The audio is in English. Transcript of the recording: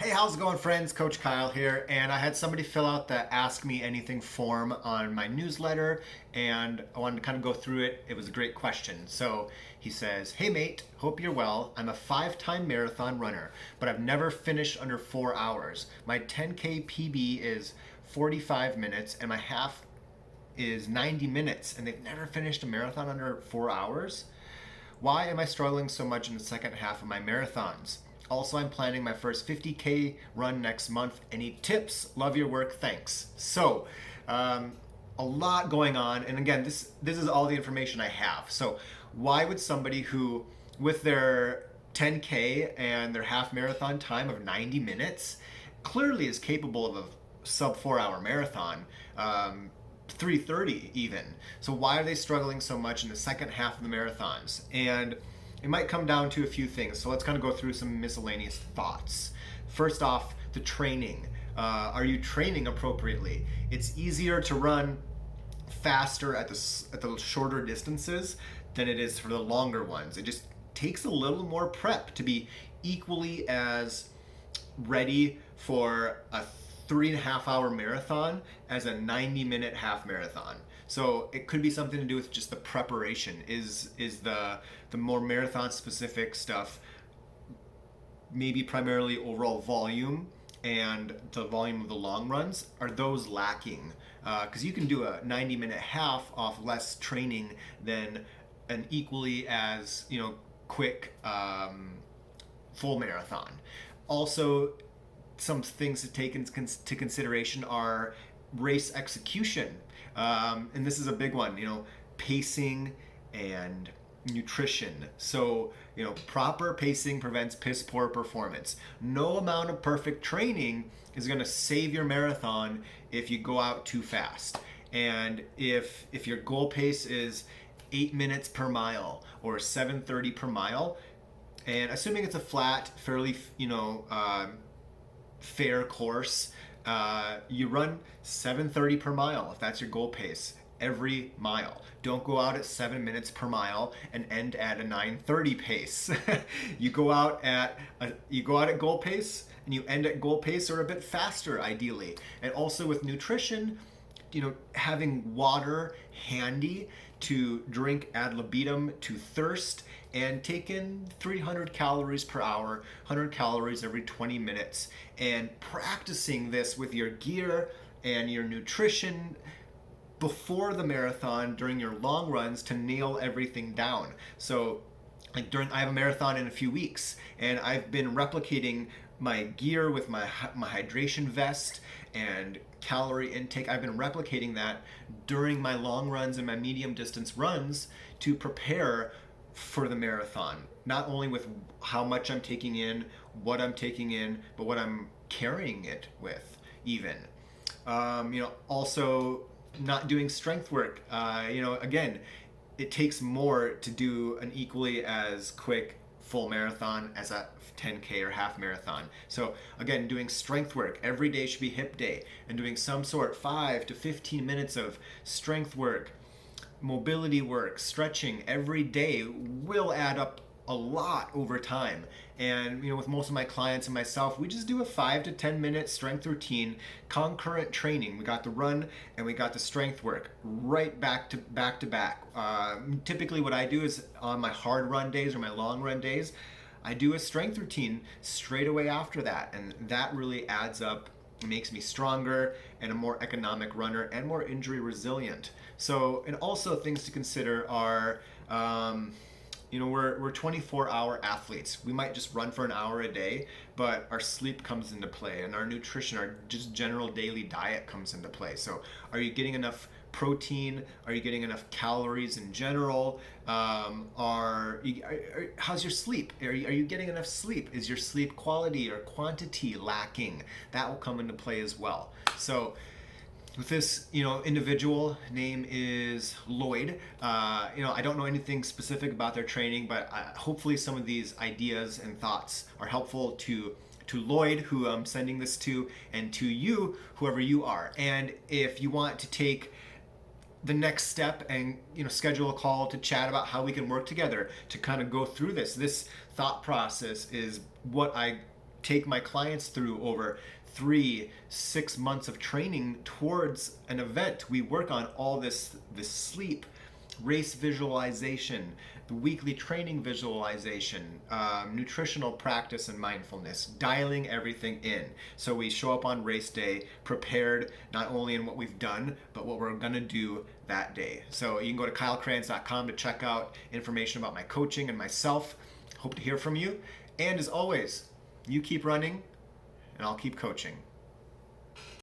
Hey, how's it going, friends? Coach Kyle here, and I had somebody fill out the Ask Me Anything form on my newsletter, and I wanted to kind of go through it. It was a great question. So he says, "Hey, mate, hope you're well. I'm a five-time marathon runner, but I've never finished under 4 hours. My 10K PB is 45 minutes, and my half is 90 minutes, and they've never finished a marathon under 4 hours. Why am I struggling so much in the second half of my marathons? Also, I'm planning my first 50K run next month. Any tips? Love your work. Thanks." So, a lot going on. And again, this is all the information I have. So, why would somebody who, with their 10K and their half marathon time of 90 minutes, clearly is capable of a sub 4 hour marathon, 3:30 even. So why are they struggling so much in the second half of the marathons? And it might come down to a few things. So let's kind of go through some miscellaneous thoughts. First off, the training. Are you training appropriately? It's easier to run faster at the shorter distances than it is for the longer ones. It just takes a little more prep to be equally as ready for a 3.5 hour marathon as a 90-minute half marathon. So it could be something to do with just the preparation. Is the more marathon specific stuff maybe primarily overall volume and the volume of the long runs, are those lacking? Because you can do a 90-minute half off less training than an equally as quick full marathon. Also, some things to take into consideration are race execution, and this is a big one. Pacing and nutrition. So proper pacing prevents piss poor performance. No amount of perfect training is going to save your marathon if you go out too fast. And if your goal pace is 8 minutes per mile or 7:30 per mile, and assuming it's a flat, fairly fair course, you run 7:30 per mile if that's your goal pace every mile. Don't go out at 7 minutes per mile and end at a 9:30 pace. You go out at goal pace and you end at goal pace or a bit faster ideally. And also with nutrition, having water handy to drink ad libitum to thirst, and take in 300 calories per hour, 100 calories every 20 minutes, and practicing this with your gear and your nutrition before the marathon during your long runs to nail everything down. So I have a marathon in a few weeks, and I've been replicating my gear with my hydration vest and calorie intake. I've been replicating that during my long runs and my medium distance runs to prepare for the marathon. Not only with how much I'm taking in, what I'm taking in, but what I'm carrying it with even. Also not doing strength work. Again, it takes more to do an equally as quick full marathon as a 10K or half marathon. So again, doing strength work every day should be hip day, and doing some sort 5 to 15 minutes of strength work, mobility work, stretching every day will add up a lot over time. And with most of my clients and myself, we just do a 5 to 10 minute strength routine, concurrent training. We got the run and we got the strength work right back to back. Typically what I do is on my hard run days or my long run days, I do a strength routine straight away after that, and that really adds up. It makes me stronger and a more economic runner and more injury resilient. So, and also things to consider are, we're 24-hour athletes. We might just run for an hour a day, but our sleep comes into play, and our nutrition, our just general daily diet comes into play. So are you getting enough protein? Are you getting enough calories in general? How's your sleep? Are you getting enough sleep? Is your sleep quality or quantity lacking? That will come into play as well. So with this, individual name is Lloyd. I don't know anything specific about their training, but hopefully some of these ideas and thoughts are helpful to Lloyd, who I'm sending this to, and to you, whoever you are. And if you want to take the next step and schedule a call to chat about how we can work together to kind of go through this thought process is what I take my clients through over 3-6 months of training towards an event. We work on all this sleep, race visualization, the weekly training visualization, nutritional practice and mindfulness, dialing everything in. So we show up on race day prepared not only in what we've done, but what we're gonna do that day. So you can go to kylecrans.com to check out information about my coaching and myself. Hope to hear from you. And as always, you keep running and I'll keep coaching.